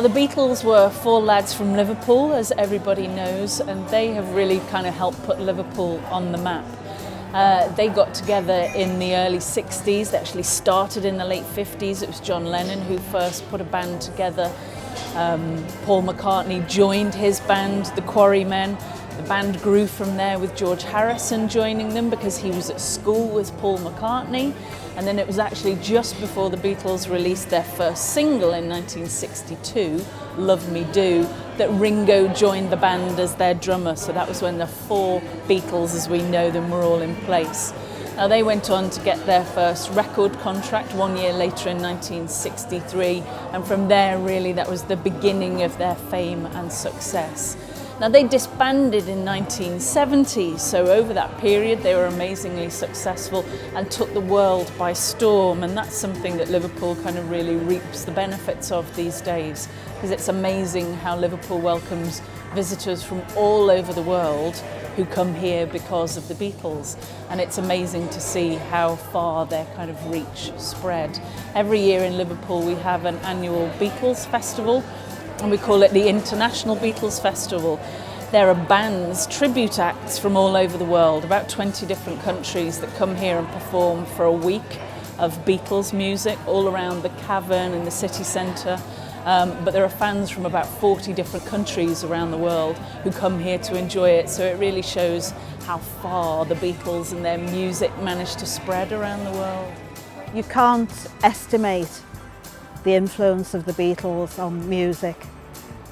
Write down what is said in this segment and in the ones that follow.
the Beatles were four lads from Liverpool, as everybody knows, and they have really kind of helped put Liverpool on the map. They got together in the early 60s. They actually started in the late 50s. It was John Lennon who first put a band together. Paul McCartney joined his band, the Quarrymen. The band grew from there with George Harrison joining them because he was at school with Paul McCartney. And then it was actually just before the Beatles released their first single in 1962, Love Me Do, that Ringo joined the band as their drummer. So that was when the four Beatles, as we know them, were all in place. Now they went on to get their first record contract 1 year later in 1963, and from there really that was the beginning of their fame and success. Now they disbanded in 1970, so over that period they were amazingly successful and took the world by storm, and that's something that Liverpool kind of really reaps the benefits of these days, because it's amazing how Liverpool welcomes visitors from all over the world who come here because of the Beatles, and it's amazing to see how far their kind of reach spread. Every year in Liverpool we have an annual Beatles festival, and we call it the International Beatles Festival. There are bands, tribute acts from all over the world, about 20 different countries that come here and perform for a week of Beatles music all around the Cavern and the city centre. But there are fans from about 40 different countries around the world who come here to enjoy it, so it really shows how far the Beatles and their music managed to spread around the world. You can't estimate the influence of the Beatles on music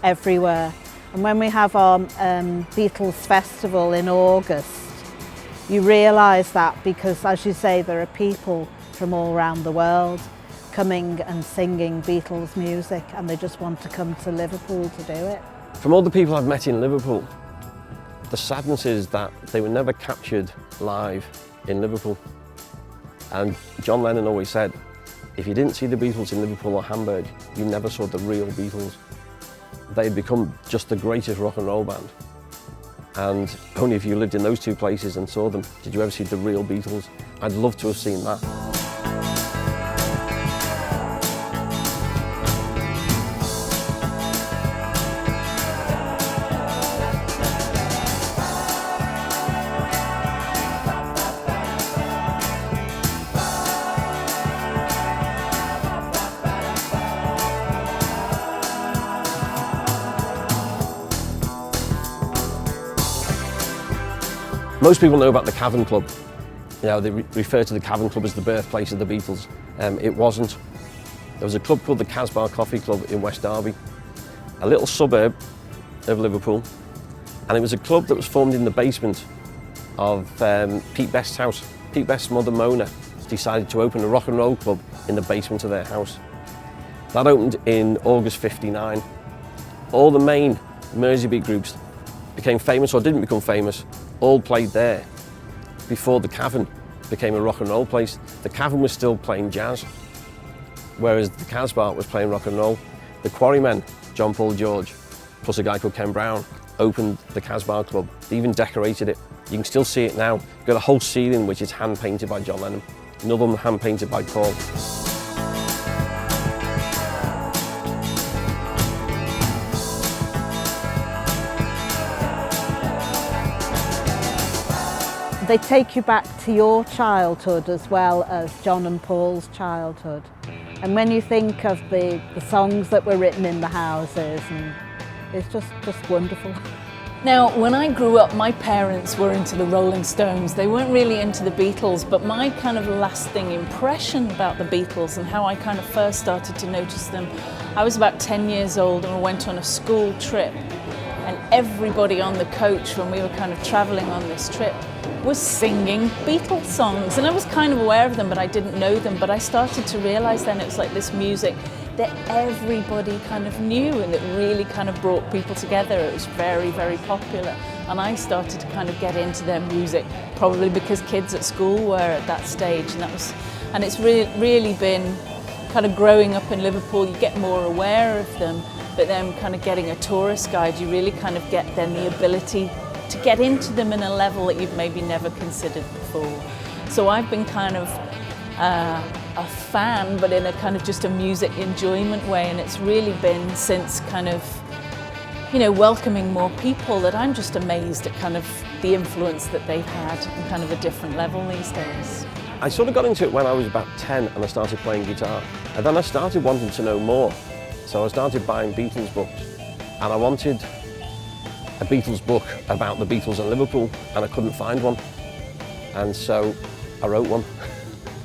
everywhere. And when we have our Beatles Festival in August, you realise that because, as you say, there are people from all around the world coming and singing Beatles music, and they just want to come to Liverpool to do it. From all the people I've met in Liverpool, the sadness is that they were never captured live in Liverpool. And John Lennon always said, if you didn't see the Beatles in Liverpool or Hamburg, you never saw the real Beatles. They'd become just the greatest rock and roll band. And only if you lived in those two places and saw them did you ever see the real Beatles. I'd love to have seen that. Most people know about the Cavern Club. You know, they refer to the Cavern Club as the birthplace of the Beatles. It wasn't. There was a club called the Casbah Coffee Club in West Derby, a little suburb of Liverpool, and it was a club that was formed in the basement of Pete Best's house. Pete Best's mother, Mona, decided to open a rock and roll club in the basement of their house. That opened in August '59. All the main Merseybeat groups became famous or didn't become famous, all played there before the Cavern became a rock and roll place. The Cavern was still playing jazz, whereas the Casbah was playing rock and roll. The Quarrymen, John Paul George, plus a guy called Ken Brown, opened the Casbah Club. They even decorated it. You can still see it now. You've got a whole ceiling which is hand painted by John Lennon, another one hand painted by Paul. They take you back to your childhood as well as John and Paul's childhood. And when you think of the songs that were written in the houses, and it's just wonderful. Now, when I grew up, my parents were into the Rolling Stones. They weren't really into the Beatles, but my kind of lasting impression about the Beatles and how I kind of first started to notice them, I was about 10 years old and I went on a school trip, and everybody on the coach when we were kind of traveling on this trip was singing Beatles songs, and I was kind of aware of them but I didn't know them, but I started to realise then it was like this music that everybody kind of knew and that really kind of brought people together. It was very, very popular, and I started to kind of get into their music probably because kids at school were at that stage, and it's really been kind of growing up in Liverpool, you get more aware of them, but then kind of getting a tourist guide, you really kind of get then the ability to get into them in a level that you've maybe never considered before. So I've been kind of a fan, but in a kind of just a music enjoyment way. And it's really been since kind of, you know, welcoming more people that I'm just amazed at kind of the influence that they've had on kind of a different level these days. I sort of got into it when I was about 10 and I started playing guitar. And then I started wanting to know more. So I started buying Beatles books. And I wanted a Beatles book about the Beatles and Liverpool, and I couldn't find one. And so I wrote one.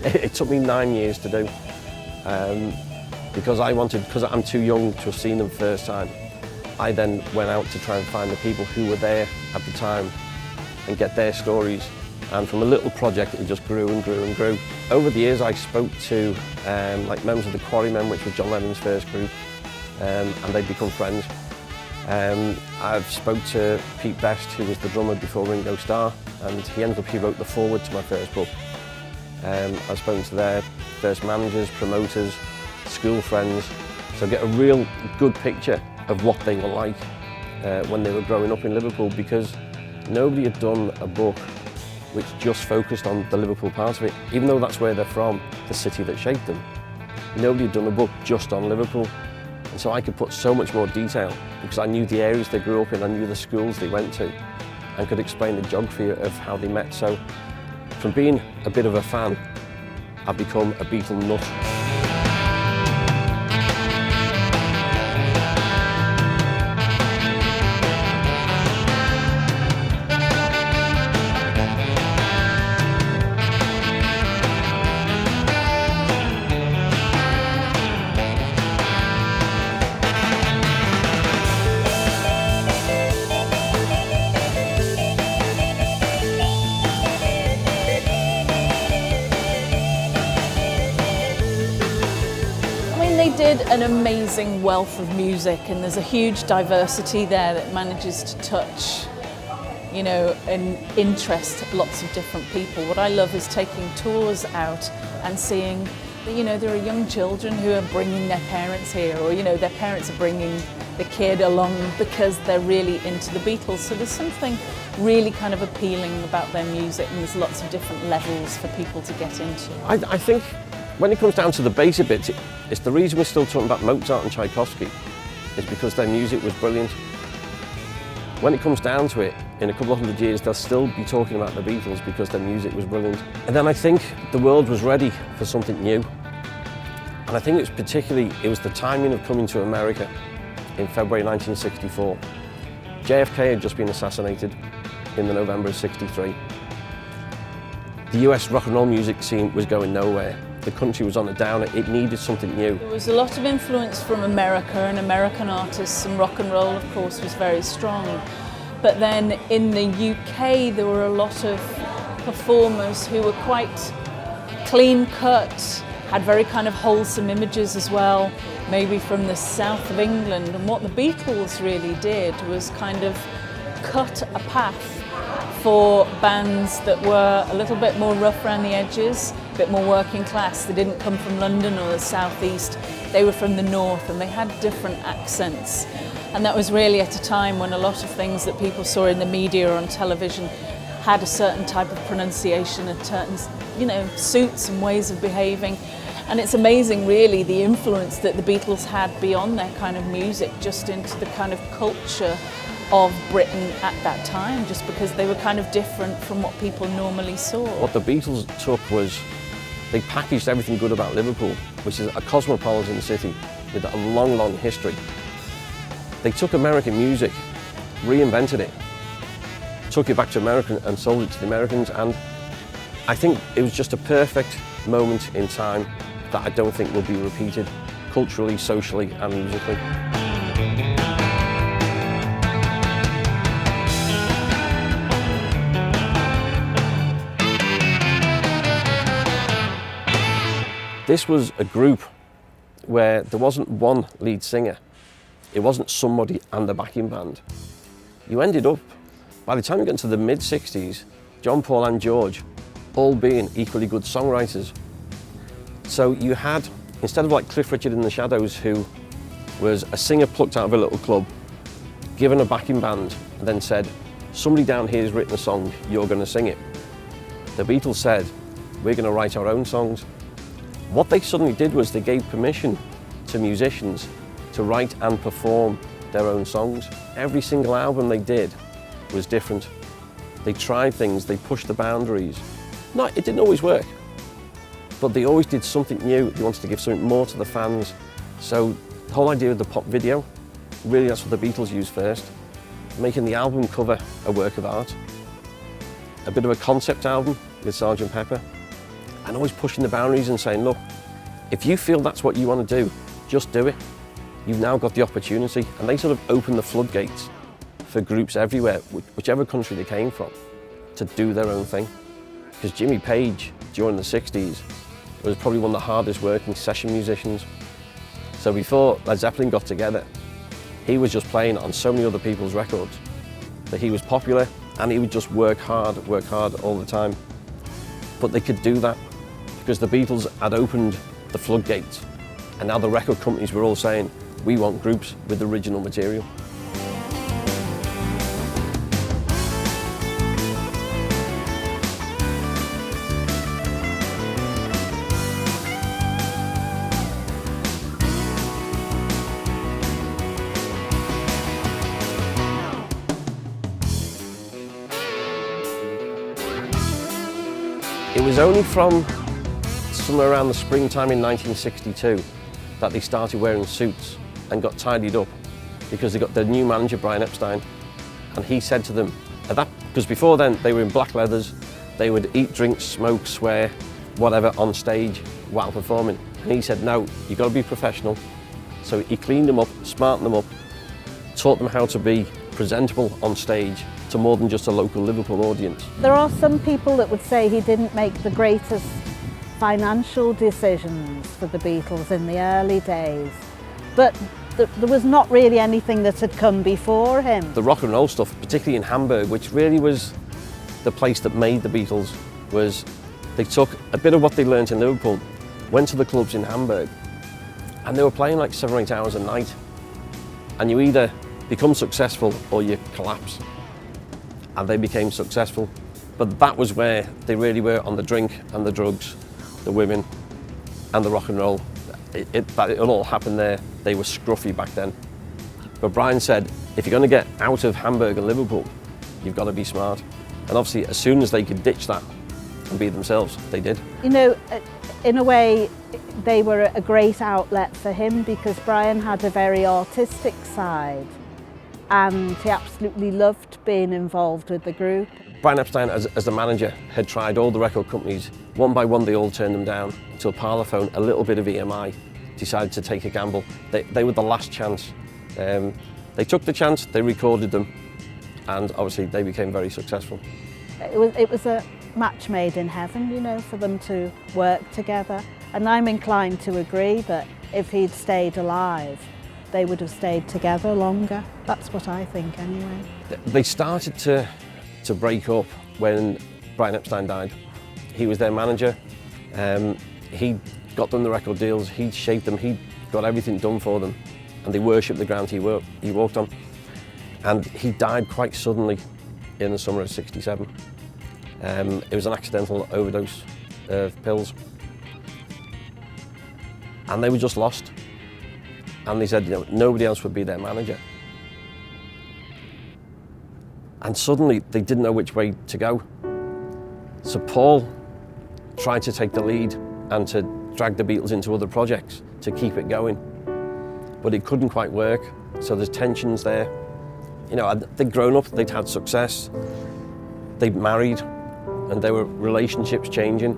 It took me 9 years to do. Because I'm too young to have seen them first time. I then went out to try and find the people who were there at the time and get their stories. And from a little project, it just grew and grew and grew. Over the years, I spoke to like members of the Quarrymen, which was John Lennon's first group, and they'd become friends. I've spoke to Pete Best, who was the drummer before Ringo Starr, and he wrote the foreword to my first book. I've spoken to their first managers, promoters, school friends, so I get a real good picture of what they were like when they were growing up in Liverpool, because nobody had done a book which just focused on the Liverpool part of it. Even though that's where they're from, the city that shaped them, nobody had done a book just on Liverpool. And so I could put so much more detail because I knew the areas they grew up in, I knew the schools they went to, and could explain the geography of how they met. So from being a bit of a fan, I've become a Beatle nut. They did an amazing wealth of music, and there's a huge diversity there that manages to touch, you know, and interest lots of different people. What I love is taking tours out and seeing that, you know, there are young children who are bringing their parents here, or, you know, their parents are bringing the kid along because they're really into the Beatles. So there's something really kind of appealing about their music, and there's lots of different levels for people to get into. I think when it comes down to the basic bits, it's the reason we're still talking about Mozart and Tchaikovsky is because their music was brilliant. When it comes down to it, in a couple of hundred years, they'll still be talking about the Beatles because their music was brilliant. And then I think the world was ready for something new. And I think it was the timing of coming to America in February 1964. JFK had just been assassinated in the November of '63. The US rock and roll music scene was going nowhere. The country was on a downer, it needed something new. There was a lot of influence from America and American artists, and rock and roll, of course, was very strong. But then in the UK, there were a lot of performers who were quite clean cut, had very kind of wholesome images as well, maybe from the south of England. And what the Beatles really did was kind of cut a path for bands that were a little bit more rough around the edges, a bit more working class. They didn't come from London or the southeast, they were from the north, and they had different accents. And that was really at a time when a lot of things that people saw in the media or on television had a certain type of pronunciation, a certain, you know, suits and ways of behaving. And it's amazing really the influence that the Beatles had beyond their kind of music, just into the kind of culture of Britain at that time, just because they were kind of different from what people normally saw. What the Beatles took was, they packaged everything good about Liverpool, which is a cosmopolitan city with a long, long history. They took American music, reinvented it, took it back to America and sold it to the Americans, and I think it was just a perfect moment in time that I don't think will be repeated, culturally, socially and musically. This was a group where there wasn't one lead singer. It wasn't somebody and a backing band. You ended up, by the time you get into the mid-60s, John, Paul and George all being equally good songwriters. So you had, instead of like Cliff Richard in the Shadows, who was a singer plucked out of a little club, given a backing band, and then said, somebody down here has written a song, you're going to sing it. The Beatles said, we're going to write our own songs. What they suddenly did was they gave permission to musicians to write and perform their own songs. Every single album they did was different. They tried things, they pushed the boundaries. It didn't always work, but they always did something new. They wanted to give something more to the fans. So the whole idea of the pop video, really that's what the Beatles used first. Making the album cover a work of art. A bit of a concept album with Sgt. Pepper. And always pushing the boundaries and saying, look, if you feel that's what you want to do, just do it. You've now got the opportunity. And they sort of opened the floodgates for groups everywhere, whichever country they came from, to do their own thing. Because Jimmy Page, during the 60s, was probably one of the hardest working session musicians. So before Led Zeppelin got together, he was just playing on so many other people's records that he was popular and he would just work hard all the time. But they could do that because the Beatles had opened the floodgates, and now the record companies were all saying, we want groups with original material. It was only from somewhere around the springtime in 1962 that they started wearing suits and got tidied up, because they got their new manager, Brian Epstein, and he said to them, because before then they were in black leathers, they would eat, drink, smoke, swear, whatever on stage while performing. And he said, no, you've got to be professional. So he cleaned them up, smartened them up, taught them how to be presentable on stage to more than just a local Liverpool audience. There are some people that would say he didn't make the greatest financial decisions for the Beatles in the early days, but there was not really anything that had come before him. The rock and roll stuff, particularly in Hamburg, which really was the place that made the Beatles, was they took a bit of what they learnt in Liverpool, went to the clubs in Hamburg, and they were playing like 7 or 8 hours a night. And you either become successful or you collapse. And they became successful. But that was where they really were on the drink and the drugs, the women and the rock and roll. It all happened there. They were scruffy back then. But Brian said, if you're going to get out of Hamburg and Liverpool, you've got to be smart. And obviously, as soon as they could ditch that and be themselves, they did. You know, in a way, they were a great outlet for him, because Brian had a very artistic side and he absolutely loved being involved with the group. Brian Epstein, as the manager, had tried all the record companies. One by one, they all turned them down until Parlophone, a little bit of EMI, decided to take a gamble. They were the last chance. They took the chance, they recorded them, and obviously they became very successful. It was a match made in heaven, you know, for them to work together. And I'm inclined to agree that if he'd stayed alive, they would have stayed together longer. That's what I think anyway. They started to break up when Brian Epstein died. He was their manager. He got them the record deals, he shaped them, he got everything done for them, and they worshipped the ground he walked on. And he died quite suddenly in the summer of '67. It was an accidental overdose of pills. And they were just lost. And they said, you know, nobody else would be their manager. And suddenly they didn't know which way to go. So Paul tried to take the lead and to drag the Beatles into other projects to keep it going. But it couldn't quite work, so there's tensions there. You know, they'd grown up, they'd had success, they'd married, and there were relationships changing.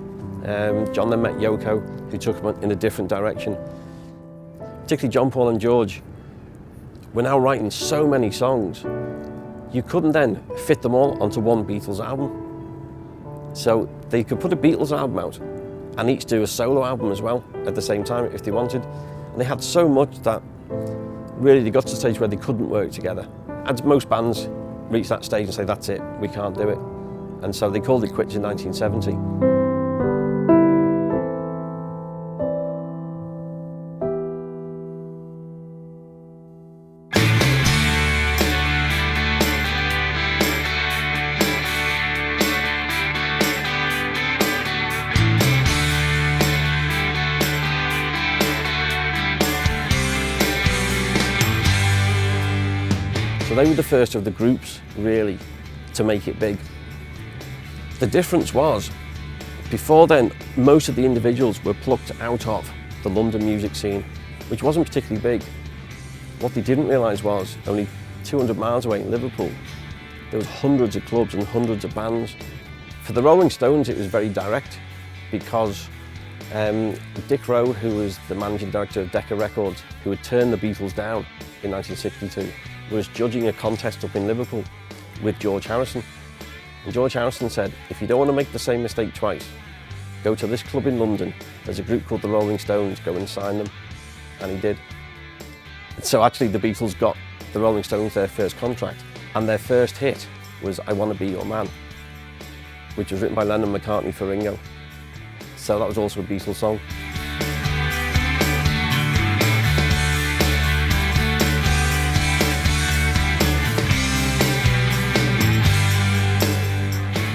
John then met Yoko, who took him in a different direction. Particularly John, Paul and George were now writing so many songs, you couldn't then fit them all onto one Beatles album. So they could put a Beatles album out and each do a solo album as well at the same time if they wanted. And they had so much that really they got to the stage where they couldn't work together. As most bands reach that stage and say, that's it, we can't do it. And so they called it quits in 1970. they were the first of the groups, really, to make it big. The difference was, before then, most of the individuals were plucked out of the London music scene, which wasn't particularly big. What they didn't realise was, only 200 miles away in Liverpool, there was hundreds of clubs and hundreds of bands. For the Rolling Stones, it was very direct, because Dick Rowe, who was the managing director of Decca Records, who had turned the Beatles down in 1962, was judging a contest up in Liverpool with George Harrison. And George Harrison said, if you don't want to make the same mistake twice, go to this club in London, there's a group called the Rolling Stones, go and sign them. And he did. So actually the Beatles got the Rolling Stones their first contract, and their first hit was I Want to Be Your Man, which was written by Lennon and McCartney for Ringo. So that was also a Beatles song.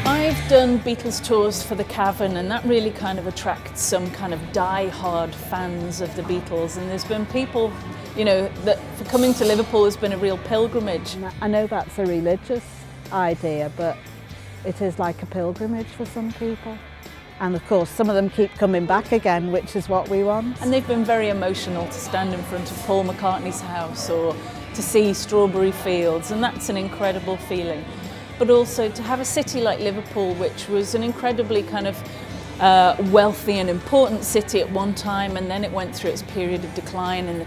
I've done Beatles tours for the Cavern, and that really kind of attracts some kind of die-hard fans of the Beatles, and there's been people, you know, that for coming to Liverpool has been a real pilgrimage. I know that's a religious idea, but it is like a pilgrimage for some people. And of course, some of them keep coming back again, which is what we want. And they've been very emotional to stand in front of Paul McCartney's house or to see Strawberry Fields, and that's an incredible feeling. But also to have a city like Liverpool, which was an incredibly kind of wealthy and important city at one time, and then it went through its period of decline in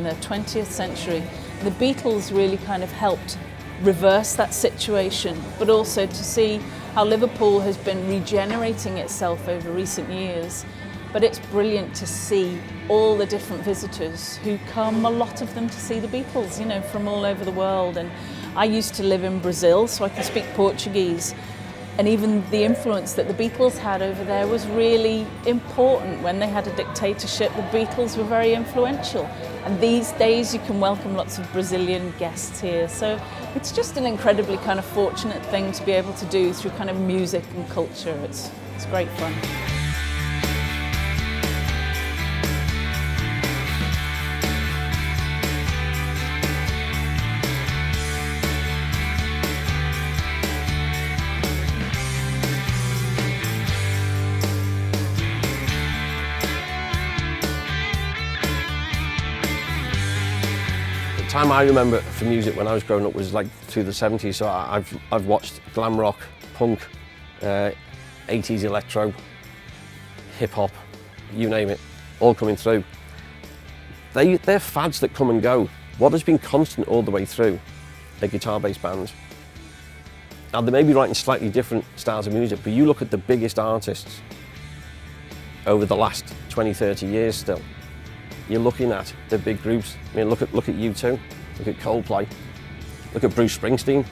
the 20th century. The Beatles really kind of helped reverse that situation, but also to see how Liverpool has been regenerating itself over recent years. But it's brilliant to see all the different visitors who come, a lot of them to see the Beatles, you know, from all over the world. And I used to live in Brazil, so I can speak Portuguese. And even the influence that the Beatles had over there was really important. When they had a dictatorship, the Beatles were very influential. And these days you can welcome lots of Brazilian guests here. So it's just an incredibly kind of fortunate thing to be able to do through kind of music and culture. It's great fun. The time I remember for music when I was growing up was like through the 70s, so I've watched glam rock, punk, 80s electro, hip hop, you name it, all coming through. They're fads that come and go. What has been constant all the way through are guitar-based bands. Now they may be writing slightly different styles of music, but you look at the biggest artists over the last 20, 30 years still, you're looking at the big groups. I mean, look at U2, look at Coldplay, look at Bruce Springsteen.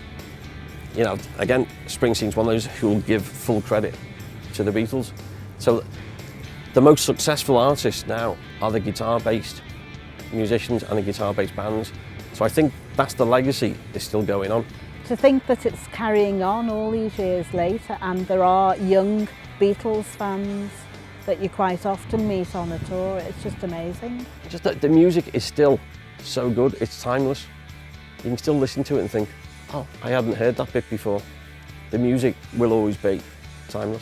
You know, again, Springsteen's one of those who will give full credit to the Beatles. So the most successful artists now are the guitar-based musicians and the guitar-based bands. So I think that's the legacy is still going on. To think that it's carrying on all these years later, and there are young Beatles fans that you quite often meet on a tour, it's just amazing. Just that the music is still so good, it's timeless. You can still listen to it and think, oh, I hadn't heard that bit before. The music will always be timeless.